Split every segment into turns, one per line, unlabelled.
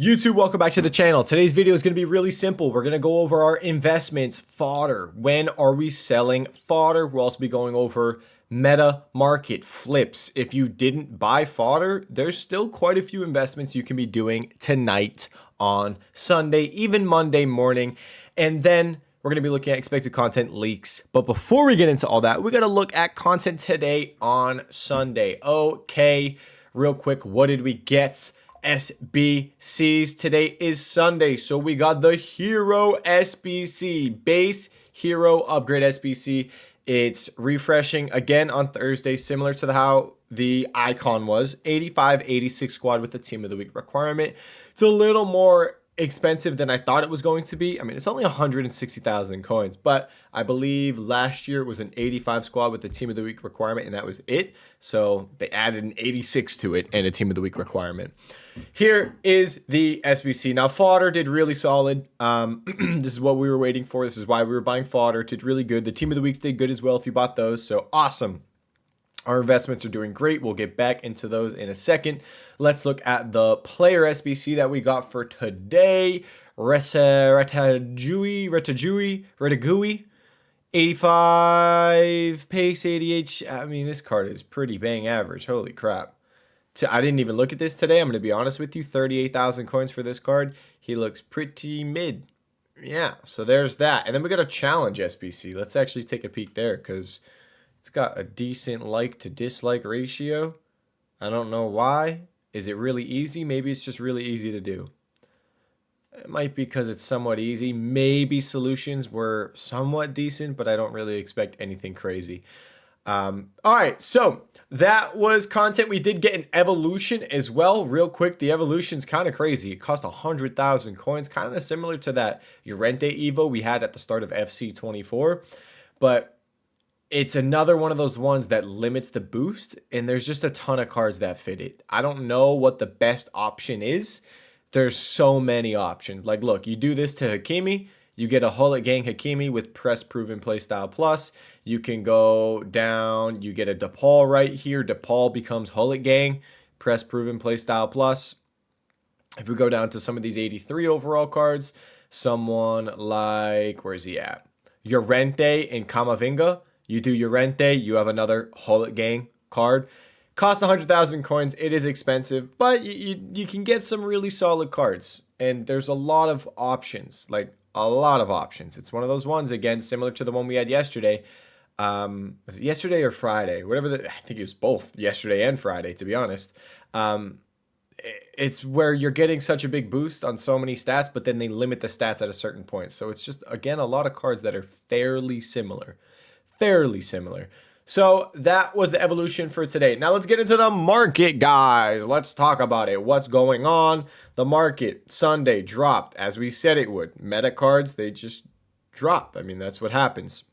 YouTube, welcome back to the channel. Today's video is going to be really simple. We're going to go over our investments, fodder. When are we selling fodder? We'll also be going over meta market flips. If you didn't buy fodder, there's still quite a few investments you can be doing tonight on Sunday, even Monday morning. And then we're going to be looking at expected content leaks. But before we get into all that, we got to look at content today on Sunday. Okay, real quick, what did we get? SBCs. Today is Sunday, so we got the Hero SBC, base Hero upgrade SBC. It's refreshing again on Thursday, similar to how the icon was. 85-86 squad with the team of the week requirement. It's a little more expensive than I thought it was going to be. I mean, it's only 160,000 coins, but I believe last year it was an 85 squad with the team of the week requirement, and that was it. So they added an 86 to it and a team of the week requirement. Here is the SBC. Now, fodder did really solid. This is what we were waiting for. This is why we were buying fodder. Did really good. The team of the weeks did good as well if you bought those. So awesome. Our investments are doing great. We'll get back into those in a second. Let's look at the player SBC that we got for today. Retegui, 85 pace, 88. I mean, this card is pretty bang average. Holy crap. I didn't even look at this today. I'm going to be honest with you. 38,000 coins for this card. He looks pretty mid. Yeah, so there's that. And then we got a challenge SBC. Let's actually take a peek there because it's got a decent like to dislike ratio. I don't know why. Is it really easy? Maybe it's just really easy to do. It might be because it's somewhat easy. Maybe solutions were somewhat decent, but I don't really expect anything crazy. All right, so that was content. We did get an evolution as well. Real quick, the evolution's kind of crazy. It cost 100,000 coins, kind of similar to that Llorente Evo we had at the start of FC 24. But it's another one of those ones that limits the boost, and there's just a ton of cards that fit it. I don't know what the best option is. There's so many options. Like, look, you do this to Hakimi, you get a Hullet Gang Hakimi with Press Proven Playstyle Plus. You can go down, you get a DePaul right here. DePaul becomes Hullet Gang, Press Proven Playstyle Plus. If we go down to some of these 83 overall cards, someone like, where's he at? Llorente and Camavinga. You do Llorente, you have another Hullet Gang card. Cost 100,000 coins. It is expensive, but you can get some really solid cards. And there's a lot of options, like a lot of options. It's one of those ones, again, similar to the one we had yesterday. Was it yesterday or Friday? I think it was both yesterday and Friday, to be honest. It's where you're getting such a big boost on so many stats, but then they limit the stats at a certain point. So it's just, again, a lot of cards that are fairly similar. So that was the evolution for today. Now let's get into the market, guys. Let's talk about it. What's going on? The market Sunday dropped as we said it would. Meta cards, they just drop. I mean, that's what happens.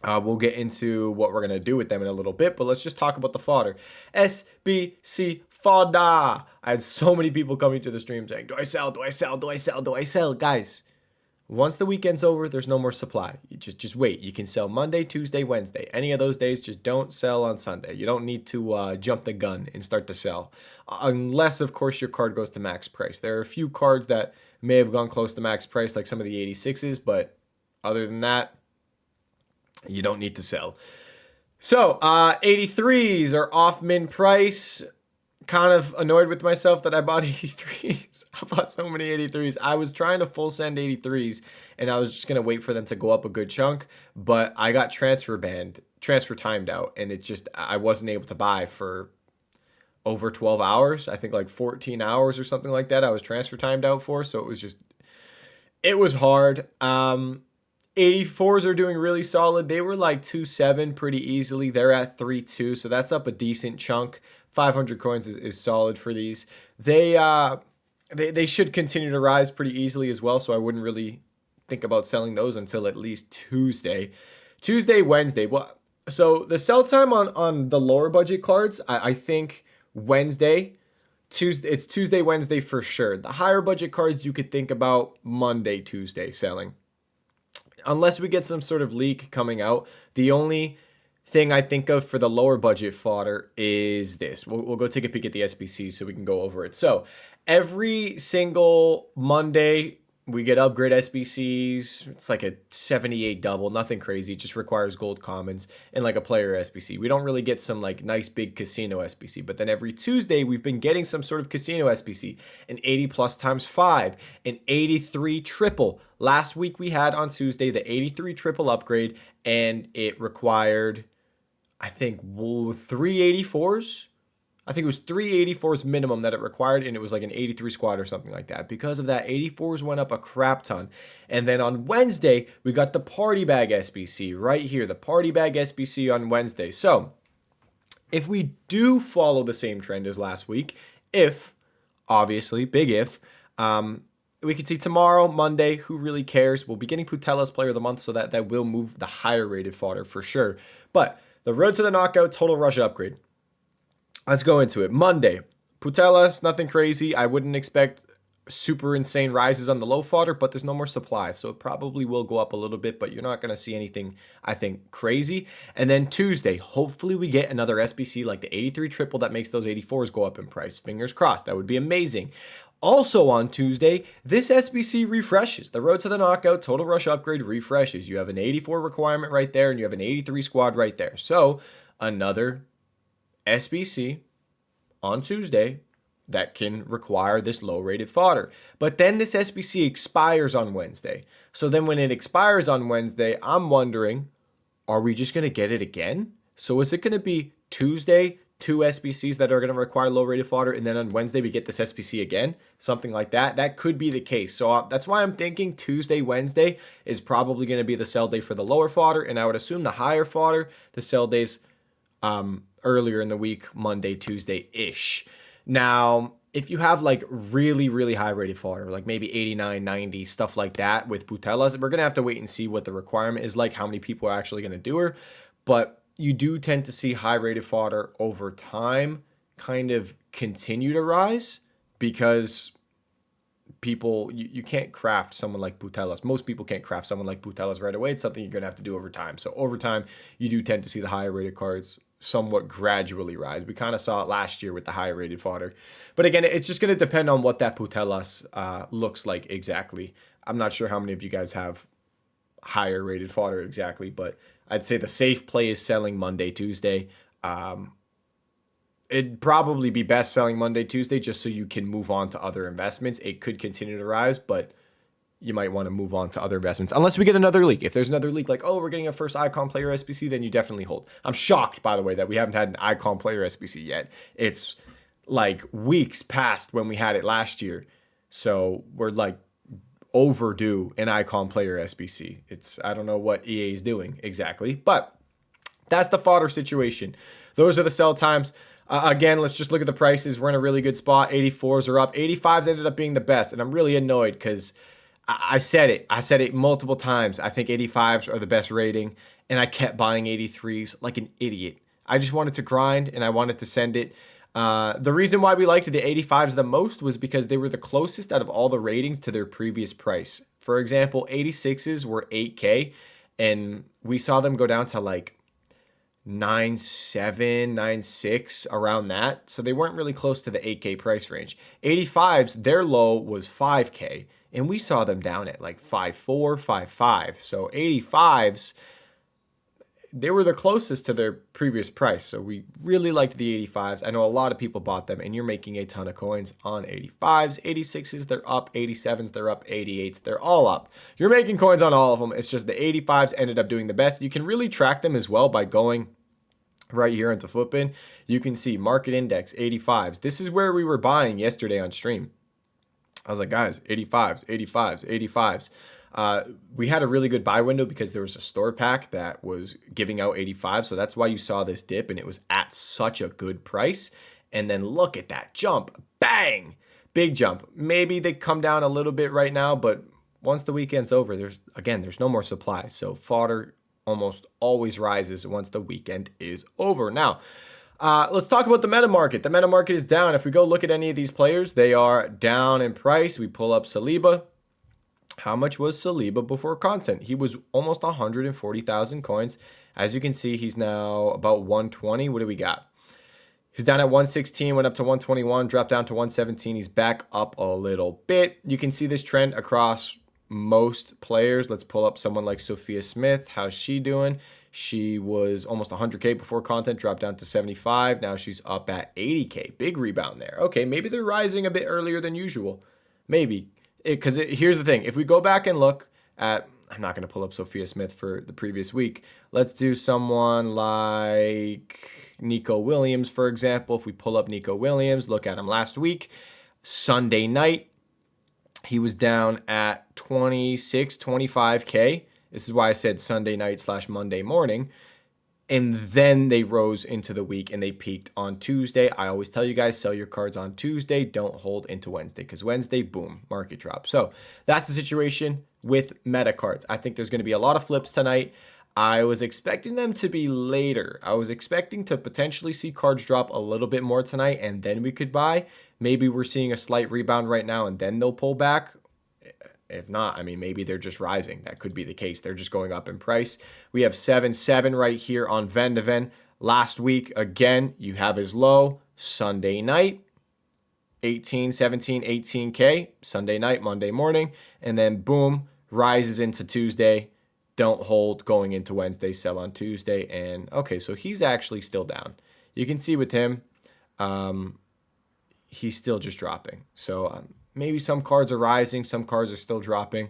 We'll get into what we're going to do with them in a little bit, but let's just talk about the fodder. SBC fodder. I had so many people coming to the stream saying, do I sell? Do I sell? Do I sell? Do I sell? Guys, once the weekend's over, there's no more supply. You just wait. You can sell Monday, Tuesday, Wednesday. Any of those days, just don't sell on Sunday. You don't need to jump the gun and start to sell. Unless, of course, your card goes to max price. There are a few cards that may have gone close to max price, like some of the 86s, but other than that, you don't need to sell. So, 83s are off min price. Kind of annoyed with myself that I bought 83s. I bought so many 83s. I was trying to full send 83s, and I was just going to wait for them to go up a good chunk, but I got transfer timed out, and it just, I wasn't able to buy for over 12 hours. I think like 14 hours or something like that I was transfer timed out for, so it was hard. 84s are doing really solid. They were like 2.7 pretty easily. They're at 3.2, so that's up a decent chunk. 500 coins is solid for these. They should continue to rise pretty easily as well, so I wouldn't really think about selling those until at least Tuesday, Wednesday. Well, so the sell time on the lower budget cards, I think Wednesday, Tuesday. It's Tuesday, Wednesday for sure. The higher budget cards you could think about Monday, Tuesday selling, unless we get some sort of leak coming out. The only thing I think of for the lower budget fodder is this. We'll go take a peek at the SBC so we can go over it. So Every single Monday, we get upgrade SBCs. It's like a 78 double, nothing crazy. It just requires gold commons and like a player SBC. We don't really get some like nice big casino SBC. But then every Tuesday, we've been getting some sort of casino SBC, an 80 plus times 5, an 83 triple. Last week we had on Tuesday the 83 triple upgrade, and it required, I think, 384s. I think it was 384s minimum that it required, and it was like an 83 squad or something like that. Because of that, 84s went up a crap ton. And then on Wednesday, we got the party bag SBC right here, the party bag SBC on Wednesday. So if we do follow the same trend as last week, if, obviously, big if, we could see tomorrow, Monday, who really cares? We'll be getting Putella's Player of the Month, so that will move the higher rated fodder for sure. But the road to the knockout total rush upgrade. Let's go into it. Monday, Putelas, nothing crazy. I wouldn't expect super insane rises on the low fodder, but there's no more supply, so it probably will go up a little bit, but you're not going to see anything, I think, crazy. And then Tuesday, hopefully we get another SBC like the 83 triple that makes those 84s go up in price. Fingers crossed. That would be amazing. Also on Tuesday, this SBC refreshes. The road to the knockout total rush upgrade refreshes. You have an 84 requirement right there, and you have an 83 squad right there. So another SBC on Tuesday that can require this low rated fodder. But then this SBC expires on Wednesday. So then when it expires on Wednesday, I'm wondering, are we just going to get it again? So is it going to be Tuesday, 2 SBCs that are going to require low rated fodder, and then on Wednesday we get this SBC again? Something like that. That could be the case. So that's why I'm thinking Tuesday, Wednesday is probably going to be the sell day for the lower fodder, and I would assume the higher fodder, the sell days earlier in the week, Monday, Tuesday-ish. Now, if you have like really, really high rated fodder, like maybe 89, 90, stuff like that with Putelas, we're going to have to wait and see what the requirement is like, how many people are actually going to do her. But you do tend to see high rated fodder over time kind of continue to rise because people, you can't craft someone like Putelas. Most people can't craft someone like Putelas right away. It's something you're going to have to do over time. So over time, you do tend to see the higher rated cards somewhat gradually rise. We kind of saw it last year with the higher rated fodder. But again, it's just going to depend on what that Putelas looks like exactly. I'm not sure how many of you guys have higher rated fodder exactly, but I'd say the safe play is selling Monday, Tuesday. It'd probably be best selling Monday, Tuesday, just so you can move on to other investments. It could continue to rise, but you might want to move on to other investments unless we get another leak. If there's another leak, like, oh, we're getting a first icon player SBC, then you definitely hold. I'm shocked, by the way, that we haven't had an icon player SBC yet. It's like weeks past when we had it last year. So we're like overdue an icon player SBC. I don't know what EA is doing exactly, but that's the fodder situation. Those are the sell times. Again, let's just look at the prices. We're in a really good spot. 84s are up. 85s ended up being the best, and I'm really annoyed because I said it. I said it multiple times. I think 85s are the best rating, and I kept buying 83s like an idiot. I just wanted to grind, and I wanted to send it. The reason why we liked the 85s the most was because they were the closest out of all the ratings to their previous price. For example, 86s were 8K, and we saw them go down to like 9.7, 9.6, around that. So they weren't really close to the 8K price range. 85s, their low was 5K. And we saw them down at like 5.4, 5.5. So 85s, they were the closest to their previous price. So we really liked the 85s. I know a lot of people bought them, and you're making a ton of coins on 85s. 86s, they're up. 87s, they're up. 88s, they're all up. You're making coins on all of them. It's just the 85s ended up doing the best. You can really track them as well by going right here into Footbin. You can see market index 85s. This is where we were buying yesterday on stream. I was like, guys, 85s, 85s, 85s. We had a really good buy window because there was a store pack that was giving out 85. So that's why you saw this dip, and it was at such a good price. And then look at that jump. Bang! Big jump. Maybe they come down a little bit right now, but once the weekend's over, there's no more supply. So fodder almost always rises once the weekend is over. Now, let's talk about the meta market. The meta market is down. If we go look at any of these players, they are down in price. We pull up Saliba. How much was Saliba before content? He was almost 140,000 coins. As you can see, he's now about 120. What do we got? He's down at 116, went up to 121, dropped down to 117. He's back up a little bit. You can see this trend across most players. Let's pull up someone like Sophia Smith. How's she doing? She was almost 100K before content, dropped down to 75. Now she's up at 80K. Big rebound there. Okay, maybe they're rising a bit earlier than usual. Maybe. Because here's the thing. If we go back and look at, I'm not going to pull up Sophia Smith for the previous week. Let's do someone like Nico Williams, for example. If we pull up Nico Williams, look at him last week, Sunday night, he was down at 26, 25K. This is why I said Sunday night / Monday morning. And then they rose into the week and they peaked on Tuesday. I always tell you guys, sell your cards on Tuesday. Don't hold into Wednesday because Wednesday, boom, market drop. So that's the situation with meta cards. I think there's going to be a lot of flips tonight. I was expecting them to be later. I was expecting to potentially see cards drop a little bit more tonight and then we could buy. Maybe we're seeing a slight rebound right now and then they'll pull back. If not, I mean, maybe they're just rising. That could be the case. They're just going up in price. We have 7-7 right here on Vendeven. Last week, again, you have his low Sunday night, 18, 17, 18K, Sunday night, Monday morning, and then boom, rises into Tuesday. Don't hold going into Wednesday, sell on Tuesday. And okay, so he's actually still down. You can see with him, he's still just dropping. So maybe some cards are rising, some cards are still dropping.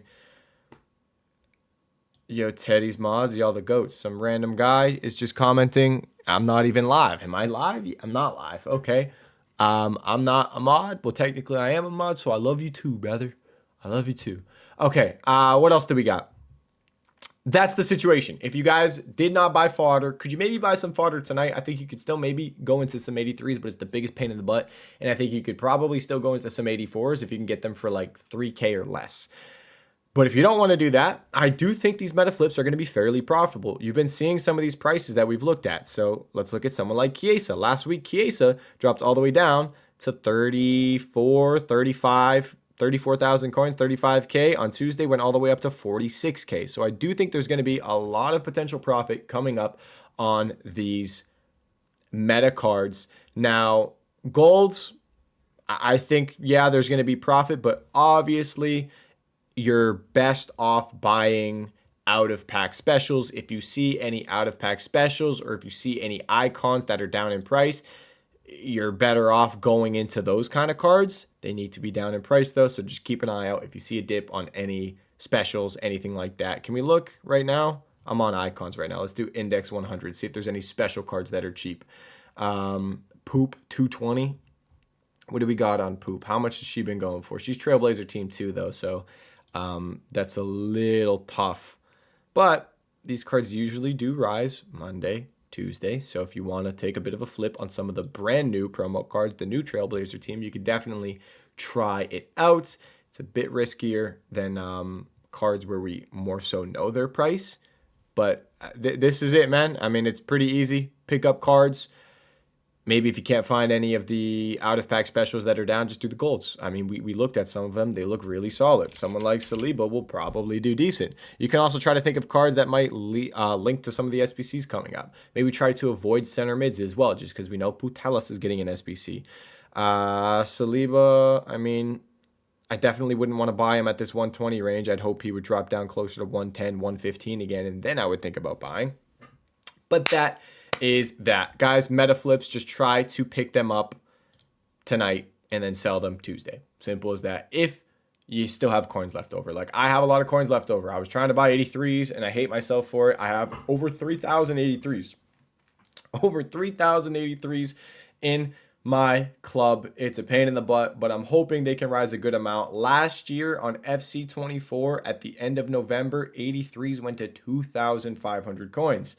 Yo, Teddy's mods, y'all the goats. Some random guy is just commenting, I'm not even live. Am I live? I'm not live. Okay. I'm not a mod. Well, technically I am a mod, so I love you too, brother. I love you too. Okay. What else do we got? That's the situation. If you guys did not buy fodder, could you maybe buy some fodder tonight? I think you could still maybe go into some 83s, but it's the biggest pain in the butt. And I think you could probably still go into some 84s if you can get them for like 3K or less. But if you don't want to do that, I do think these meta flips are going to be fairly profitable. You've been seeing some of these prices that we've looked at. So let's look at someone like Chiesa. Last week, Chiesa dropped all the way down to 34, 35, 34,000 coins, 35K. On Tuesday, went all the way up to 46K. So I do think there's going to be a lot of potential profit coming up on these meta cards. Now, golds, I think, yeah, there's going to be profit, but obviously you're best off buying out of pack specials. If you see any out of pack specials or if you see any icons that are down in price, you're better off going into those kind of cards. They need to be down in price though, so just keep an eye out if you see a dip on any specials, anything like that. Can we look right now? I'm on icons right now. Let's do index 100, see if there's any special cards that are cheap. Poop 220. What do we got on Poop? How much has she been going for? She's Trailblazer team 2 though, so that's a little tough. But these cards usually do rise Monday, Tuesday. So if you want to take a bit of a flip on some of the brand new promo cards, the new Trailblazer team, you could definitely try it out. It's a bit riskier than cards where we more so know their price. But this is it, man. I mean, it's pretty easy. Pick up cards. Maybe if you can't find any of the out-of-pack specials that are down, just do the golds. I mean, we looked at some of them. They look really solid. Someone like Saliba will probably do decent. You can also try to think of cards that might link to some of the SBCs coming up. Maybe try to avoid center mids as well, just because we know Putelas is getting an SBC. Saliba, I mean, I definitely wouldn't want to buy him at this 120 range. I'd hope he would drop down closer to 110, 115 again, and then I would think about buying. But that is that. Guys, meta flips, just try to pick them up tonight and then sell them Tuesday. Simple as that. If you still have coins left over. Like I have a lot of coins left over. I was trying to buy 83s and I hate myself for it. I have over 3,000 83s. Over 3,000 83s in my club. It's a pain in the butt, but I'm hoping they can rise a good amount. Last year on FC24 at the end of November, 83s went to 2,500 coins.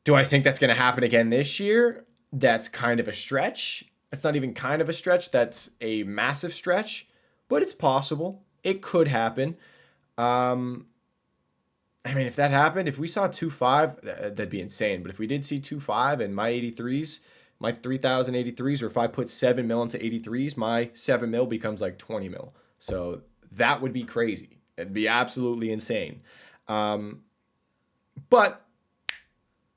Do I think that's going to happen again this year? That's kind of a stretch. That's not even kind of a stretch. That's a massive stretch, but it's possible. It could happen. I mean, if that happened, if we saw 2.5, that'd be insane. But if we did see 2.5 and my 83s, my 3,000 83s, or if I put 7 mil into 83s, my 7 mil becomes like 20 mil. So that would be crazy. It'd be absolutely insane. But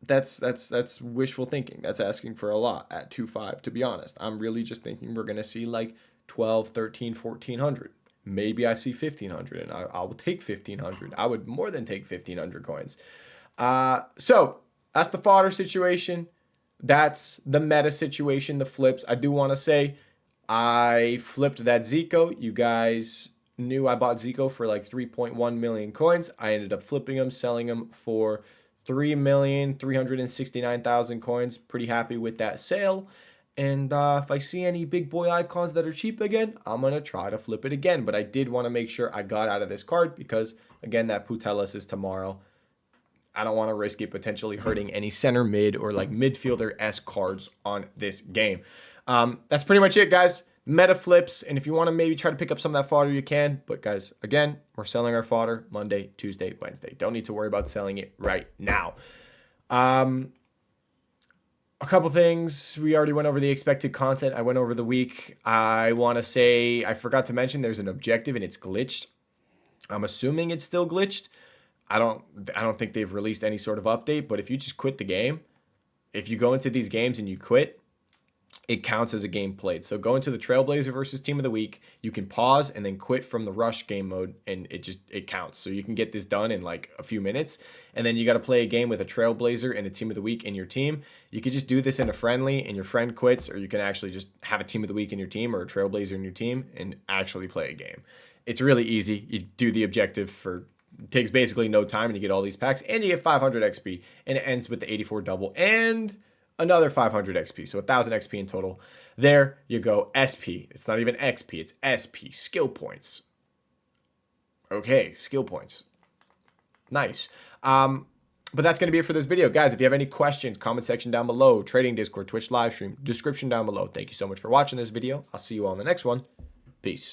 that's wishful thinking. That's asking for a lot at 2.5, to be honest. I'm really just thinking we're going to see like 12, 13, 1400. Maybe I see 1500 and I will take 1500. I would more than take 1500 coins. So that's the fodder situation. That's the meta situation, the flips. I do want to say I flipped that Zico. You guys knew I bought Zico for like 3.1 million coins. I ended up flipping them, selling them for 3,369,000 coins. Pretty happy with that sale. And if I see any big boy icons that are cheap again, I'm going to try to flip it again. But I did want to make sure I got out of this card because, again, that Putellas is tomorrow. I don't want to risk it potentially hurting any center mid or like midfielder-esque cards on this game. That's pretty much it, guys. Meta flips. And if you want to maybe try to pick up some of that fodder, you can. But, guys, again, we're selling our fodder Monday, Tuesday, Wednesday. Don't need to worry about selling it right now. A couple things. We already went over the expected content. I went over the week. I want to say I forgot to mention there's an objective and it's glitched. I'm assuming it's still glitched. I don't think they've released any sort of update, but if you just quit the game, if you go into these games and you quit, it counts as a game played. So go into the Trailblazer versus Team of the Week. You can pause and then quit from the Rush game mode, and it counts. So you can get this done in like a few minutes, and then you got to play a game with a Trailblazer and a Team of the Week in your team. You could just do this in a friendly, and your friend quits, or you can actually just have a Team of the Week in your team or a Trailblazer in your team and actually play a game. It's really easy. You do the objective for takes basically no time, and you get all these packs, and you get 500 XP, and it ends with the 84 double and another 500 XP, so 1,000 XP in total. There you go, SP. It's not even XP, it's SP, skill points. Okay, skill points. Nice. But that's going to be it for this video. Guys, if you have any questions, comment section down below, trading Discord, Twitch live stream, description down below. Thank you so much for watching this video. I'll see you all in the next one. Peace.